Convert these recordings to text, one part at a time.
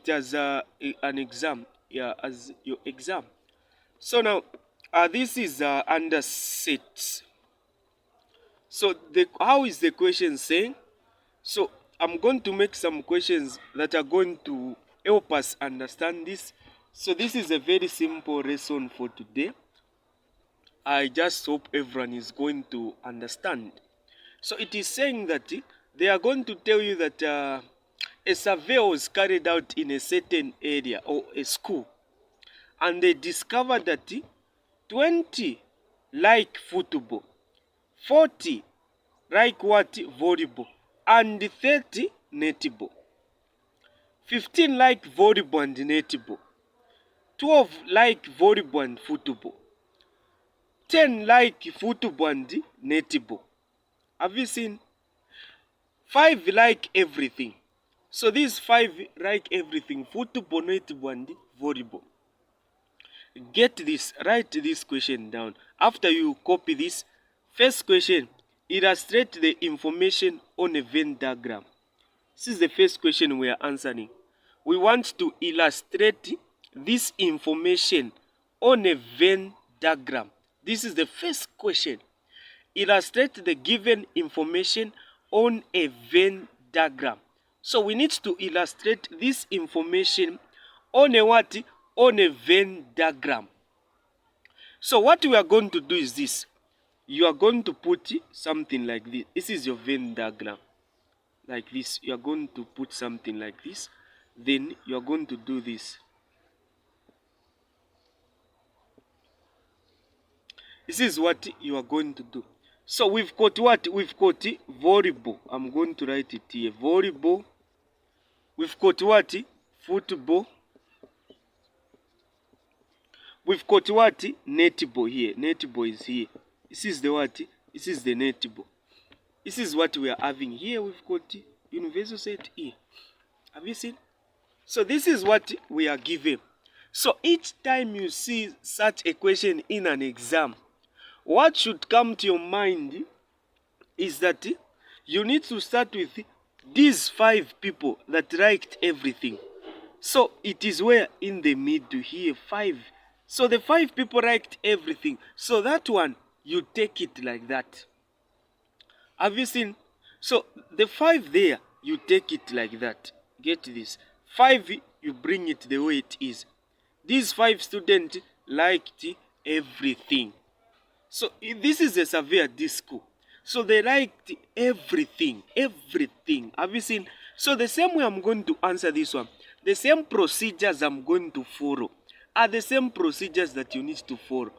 as an exam, yeah, as your exam. So now, this is under set. So how is the question saying? So I'm going to make some questions that are going to help us understand this. So this is a very simple lesson for today. I just hope everyone is going to understand. So it is saying that they are going to tell you that a survey was carried out in a certain area or a school, and they discovered that 20 like football, 40 like what? Volleyball, and 30 netball. 15 like volleyball and netball. 12 like volleyball and football. 10 like football and netball. Have you seen? 5 like everything. So these 5 like everything: football, netball, and volleyball. Get this, write this question down. After you copy this, first question, illustrate the information on a Venn diagram. This is the first question we are answering. We want to illustrate this information on a Venn diagram. This is the first question. Illustrate the given information on a Venn diagram. So we need to illustrate this information on a what? On a Venn diagram. So what we are going to do is this. You are going to put something like this. This is your Venn diagram. Like this. You are going to put something like this. Then you are going to do this. This is what you are going to do. So we've got what? We've got volleyball. I'm going to write it here. Volleyball. We've got what? Football. We've got what? Netball here. Netball is here. This is the what? This is the netball. This is what we are having here. We've got universal set here. Have you seen? So this is what we are given. So each time you see such a question in an exam, what should come to your mind is that you need to start with these 5 people that liked everything. So it is where in the middle here, 5. So the 5 people liked everything. So that one, you take it like that. Have you seen? So the 5 there, you take it like that. Get this. 5, you bring it the way it is. These 5 students liked everything. So this is a survey at this school. So they liked everything. Everything. Have you seen? So the same way I'm going to answer this one, the same procedures I'm going to follow are the same procedures that you need to follow.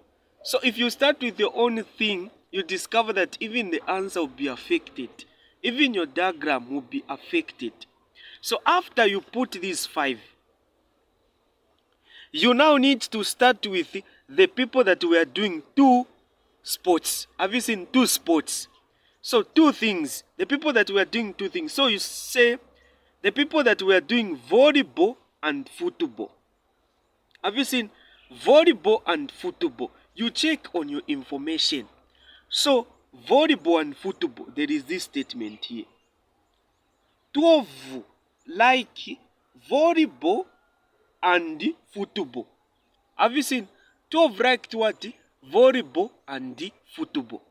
So if you start with your own thing, you discover that even the answer will be affected. Even your diagram will be affected. So after you put these 5, you now need to start with the people that were doing 2 sports. Have you seen 2 sports? So 2 things. The people that were doing 2 things. So you say the people that were doing volleyball and football. Have you seen volleyball and football? You check on your information. So volleyball and football, there is this statement here. 12 like volleyball and football. Have you seen? 12 liked what? Volleyball and football.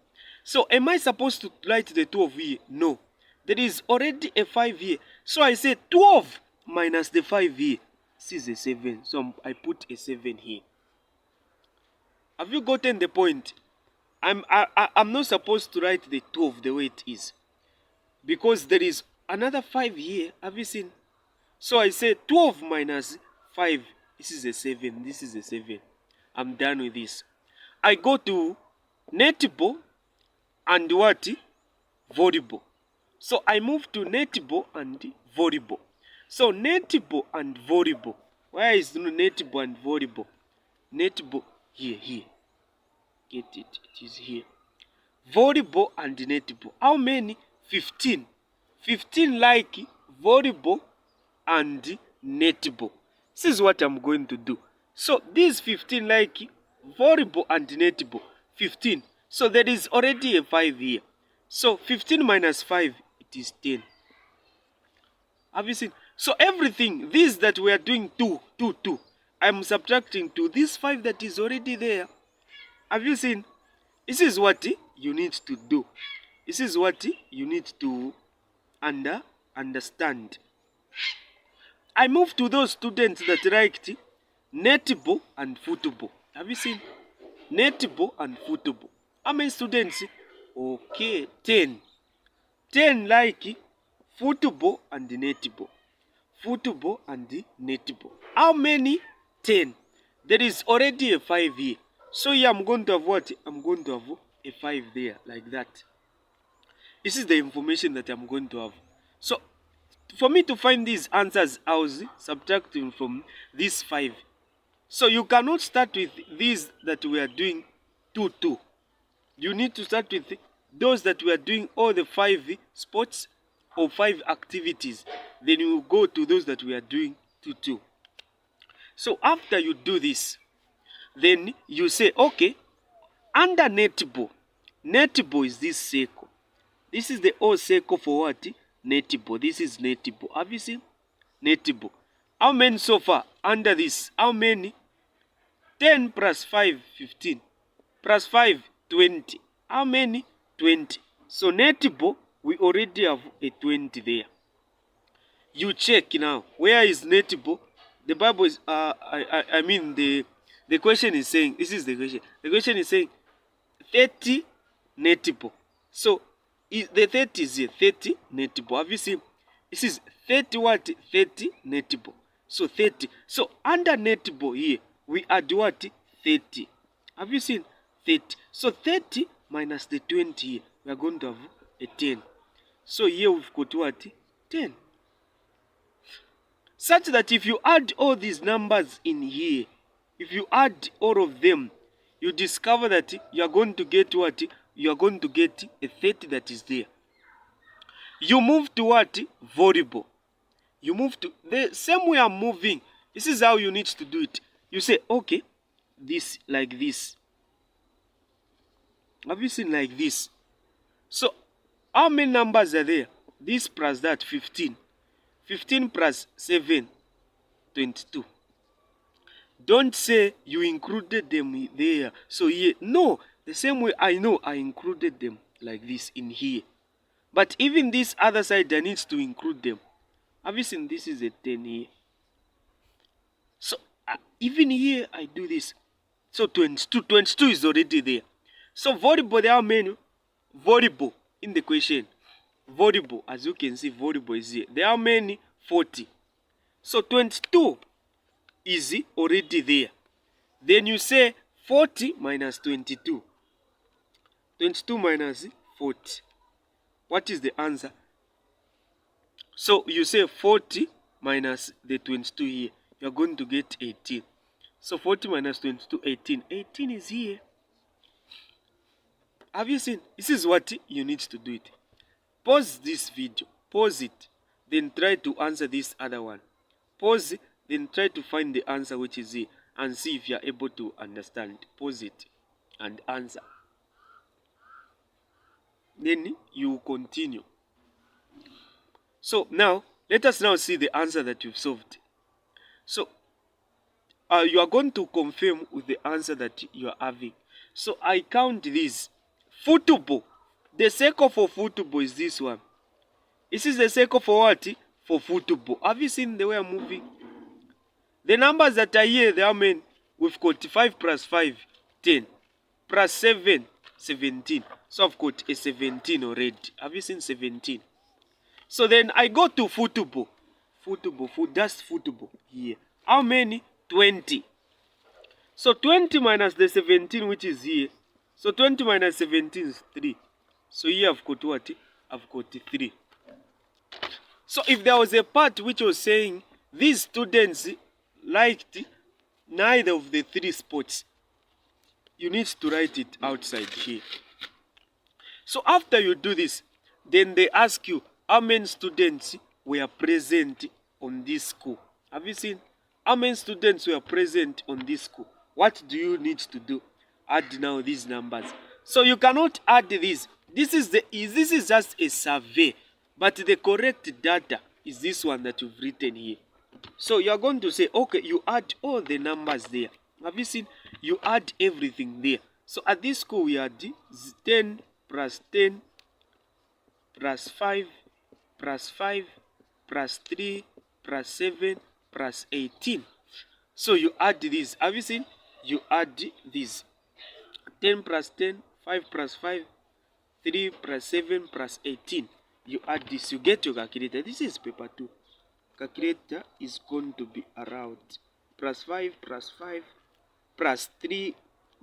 So am I supposed to write the 12 here? No. There is already a 5 here. So I say 12 minus the 5 here. This is a 7. So I put a 7 here. Have you gotten the point? I'm not supposed to write the 12 the way it is. Because there is another 5 here. Have you seen? So I say 12 minus 5. This is a 7. This is a 7. I'm done with this. I go to netball and what? Volleyball. So I move to netball and volleyball. So netball and volleyball. Where is netball and volleyball? Netball here. Get it? It is here. Volleyball and netball. How many? 15. 15 like volleyball and netball. This is what I'm going to do. So these 15 like volleyball and netball. 15. So there is already a 5 here. So 15 minus 5, it is 10. Have you seen? So everything, this that we are doing 2, 2, 2, I'm subtracting to this 5 that is already there. Have you seen? This is what you need to do. This is what you need to understand. I move to those students that liked netball and football. Have you seen? Netball and football. How many students? Okay, 10. 10 like football and netball. Football and netball. How many? 10. There is already a 5 here. So here I'm going to have what? I'm going to have a 5 there, like that. This is the information that I'm going to have. So for me to find these answers, I was subtracting from these 5. So you cannot start with these that we are doing 2, 2. You need to start with those that we are doing all the 5 sports or 5 activities. Then you go to those that we are doing 2, 2. So after you do this, then you say, okay, under netball, netball is this circle. This is the whole circle for what? Netball. This is netball. Have you seen? Netball. How many so far under this? How many? 10 plus 5, 15. Plus 5, 20. How many? 20. So netball, we already have a 20 there. You check now. Where is netball? The Bible is, I mean, the question is saying, this is the question. The question is saying 30 netball. So, the 30 is here, 30 netball. Have you seen? This is 30 what? 30 netball. So, 30. So, under netball here, we add what? 30. Have you seen? 30. So, 30 minus the 20 here, we are going to have a 10. So, here we've got what? 10. Such that if you add all these numbers in here, if you add all of them, you discover that you are going to get what? You are going to get a 30 that is there. You move to what? Volleyball. You move to the same way I'm moving. This is how you need to do it. You say, okay, this like this. Have you seen like this? So, how many numbers are there? This plus that, 15. 15 plus 7, 22. Don't say you included them there. So here, no. The same way I know I included them like this in here. But even this other side, I need to include them. Have you seen? This is a 10 here. So even here, I do this. So 22. 22 is already there. So volleyball, there are many. Volleyball in the question. Volleyball, as you can see, volleyball is here. There are many. 40. So 22 is already there. Then you say 40 minus 22. 22 minus 40. What is the answer? So you say 40 minus the 22 here. You are going to get 18. So 40 minus 22, 18. 18 is here. Have you seen? This is what you need to do it. Pause this video. Pause it. Then try to answer this other one. Pause it. Then try to find the answer which is here. And see if you are able to understand. Pause it. And answer. Then you continue. So now, let us now see the answer that you've solved. So, you are going to confirm with the answer that you are having. So I count this. Football. The circle for football is this one. This is the circle for what? For football. Have you seen the way I'm moving? The numbers that are here, they are many. We've got 5 plus 5, 10. Plus 7, 17. So I've got a 17 already. Have you seen 17? So then I go to football. That's football here. How many? 20. So 20 minus the 17 which is here. So 20 minus 17 is 3. So here I've got what? I've got 3. So if there was a part which was saying these students liked neither of the 3 sports, you need to write it outside here. So after you do this, then they ask you how many students were present on this school. Have you seen? How many students were present on this school? What do you need to do? Add now these numbers. So you cannot add this. This is just a survey. But the correct data is this one that you've written here. So you are going to say, okay, you add all the numbers there. Have you seen? You add everything there. So at this school, we add 10 plus 10 plus 5 plus 5 plus 3 plus 7 plus 18. So you add this. Have you seen? You add this. 10 plus 10, 5 plus 5, 3 plus 7 plus 18. You add this. You get your calculator. This is paper 2. Calculator is going to be around plus 5 plus 5 plus 3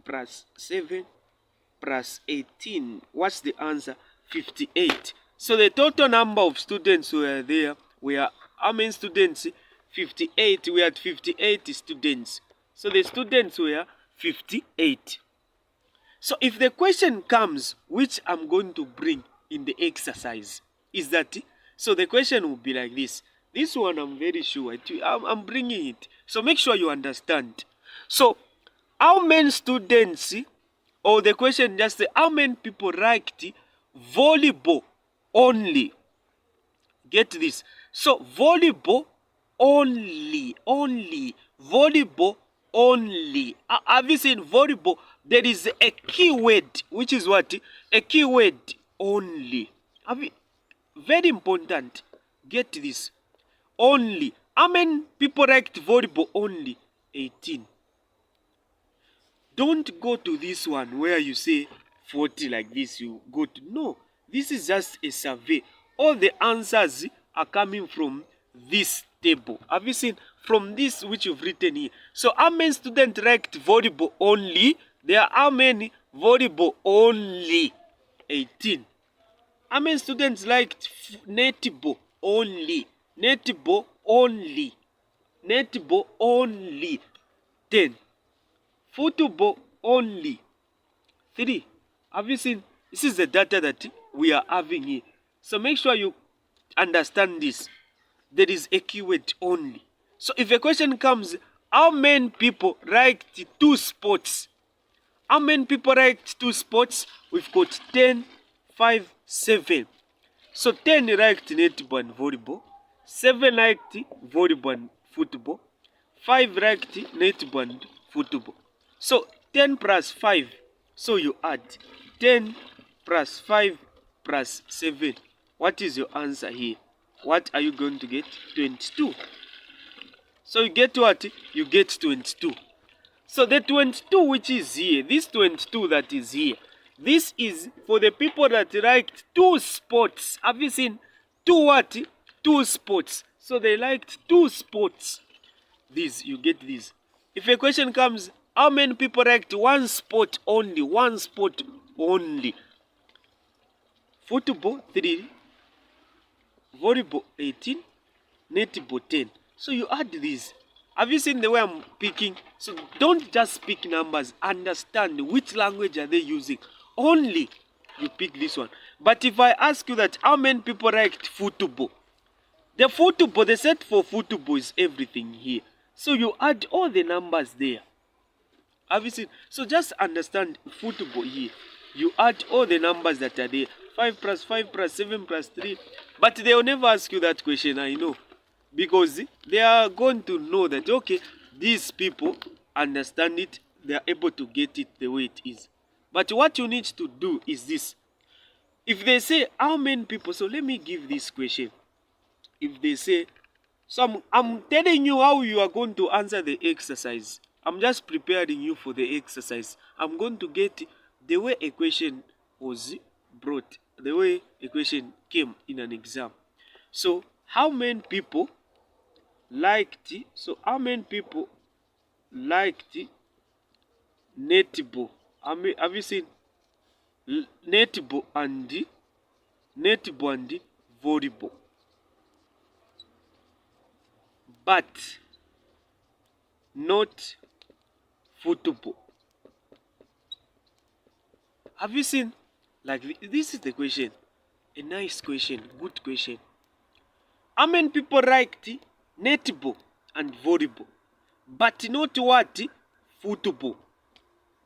plus 7 plus 18. What's the answer? 58. So the total number of students were there were how many students? 58. We had 58 students. So the students were 58. So if the question comes, which I'm going to bring in the exercise, is that, so the question will be like this. This one I'm very sure, I'm bringing it. So make sure you understand. So how many students, or the question just say, how many people liked volleyball only? Get this. So volleyball only, volleyball only. Have you seen volleyball? There is a keyword, which is what? A keyword only. Very important. Get this. Only. How many people liked volleyball only? 18. Don't go to this one where you say 40 like this. You go to, no. This is just a survey. All the answers are coming from this table. Have you seen? From this which you've written here. So how many students liked volleyball only? There are how many? Volleyball only? 18. How many students liked netball only? Netball only. Netball only. 10. Football only. 3. Have you seen? This is the data that we are having here. So make sure you understand this. There is a keyword only. So if a question comes, how many people liked 2 sports? How many people liked 2 sports? We've got 10, 5, 7. So 10 liked netball and volleyball. 7 liked volleyball and football. 5 liked netball and football. So 10 plus 5. So you add 10 plus 5 plus 7. What is your answer here? What are you going to get? 22. So you get what? You get 22. So the 22 which is here, this 22 that is here, this is for the people that liked 2 sports. Have you seen? 2 what? 2 sports. So they liked 2 sports. This, you get this. If a question comes, how many people liked 1 sport only? 1 sport only. Football 3, volleyball 18, netball 10. So you add this. Have you seen the way I'm picking? So don't just pick numbers. Understand which language are they using. Only you pick this one. But if I ask you that how many people liked football? The football, the set for football is everything here. So you add all the numbers there. Have you seen? So just understand football here. You add all the numbers that are there. 5 plus 5 plus 7 plus 3. But they will never ask you that question, I know. Because they are going to know that, okay, these people understand it. They are able to get it the way it is. But what you need to do is this. If they say, how many people? So let me give this question. If they say, so I'm telling you how you are going to answer the exercise. I'm just preparing you for the exercise. I'm going to get the way a question was brought, the way a question came in an exam. So how many people liked, so how many people liked netball? Have you seen netball and volleyball? But not football. Have you seen? Like, this is the question. A nice question, good question. How many people liked netball and volleyball, but not what? Football.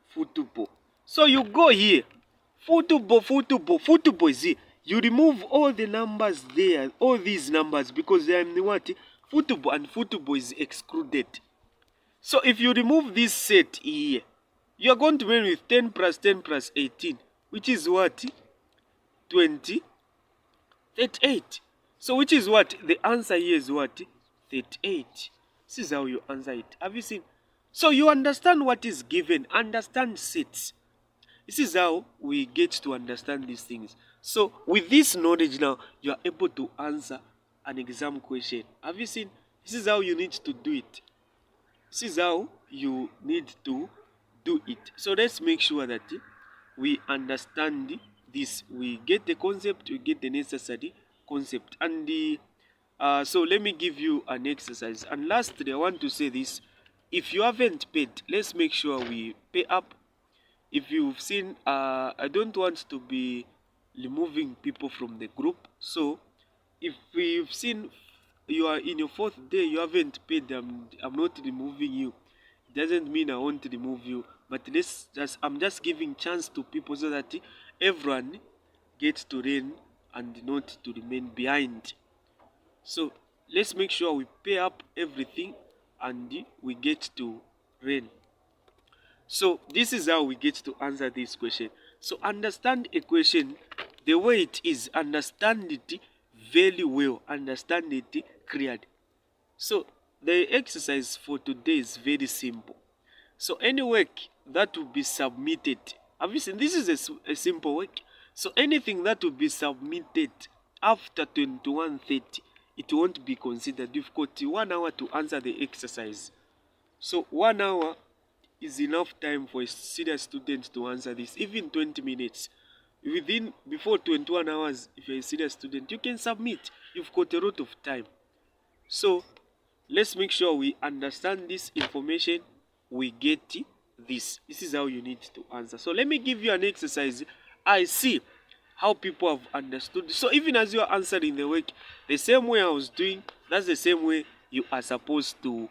Football. So you go here. Football is here. You remove all the numbers there, all these numbers, because they are in the what? Football, and football is excluded. So if you remove this set here, you are going to remain with 10 plus 10 plus 18, which is what? 20, 38. So which is what? The answer here is what? 38. This is how you answer it. Have you seen? So you understand what is given. Understand sets. This is how we get to understand these things. So with this knowledge now, you are able to answer an exam question. Have you seen? This is how you need to do it. This is how you need to do it. So let's make sure that we understand this. We get the concept, we get the necessary concept. And so let me give you an exercise. And lastly, I want to say this. If you haven't paid, let's make sure we pay up. If you've seen, I don't want to be removing people from the group. So if we've seen you are in your 4th day, you haven't paid, I'm not removing you. It doesn't mean I want to remove you, but I'm just giving chance to people so that everyone gets to learn and not to remain behind. So let's make sure we pay up everything and we get to learn. So this is how we get to answer this question. So understand a question the way it is. Understand it very well. Understand it clearly. So the exercise for today is very simple. So any work that will be submitted, have you seen? This is a simple work. So anything that will be submitted after 21:30, it won't be considered. You've got 1 hour to answer the exercise. So 1 hour is enough time for a serious student to answer this. Even 20 minutes. Before 21 hours, if you're a serious student, you can submit. You've got a lot of time. So let's make sure we understand this information. We get this. This is how you need to answer. So let me give you an exercise. I see how people have understood. So even as you are answering the work, the same way I was doing, that's the same way you are supposed to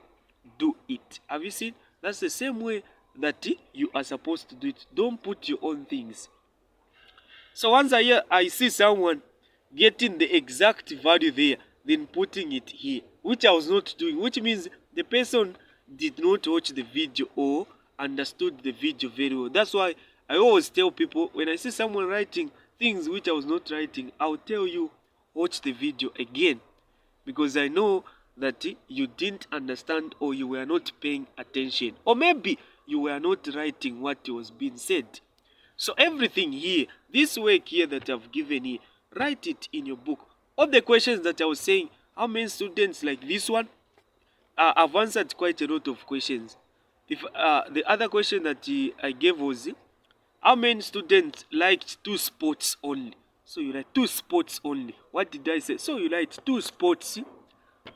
do it. Have you seen? That's the same way that you are supposed to do it. Don't put your own things. So once I see someone getting the exact value there, then putting it here, which I was not doing, which means the person did not watch the video or understood the video very well. That's why I always tell people, when I see someone writing things which I was not writing, I'll tell you, watch the video again, because I know that you didn't understand, or you were not paying attention, or maybe you were not writing what was being said. So everything here, this work here that I've given here, write it in your book. All the questions that I was saying, how many students like this one? I've answered quite a lot of questions. If the other question that I gave was, how many students liked 2 sports only? So you like 2 sports only. What did I say? So you like 2 sports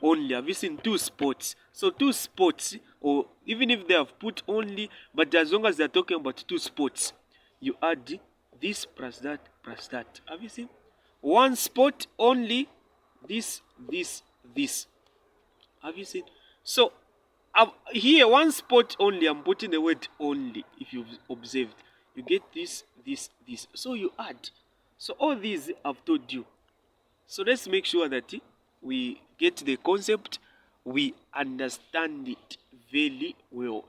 only. Have you seen 2 sports? So 2 sports, or even if they have put only, but as long as they're talking about 2 sports, you add this plus that plus that. Have you seen? 1 sport only, this. Have you seen? So here 1 sport only, I'm putting the word only. If you've observed, you get this. So you add. So all these I've told you. So let's make sure that we get the concept, we understand it very well.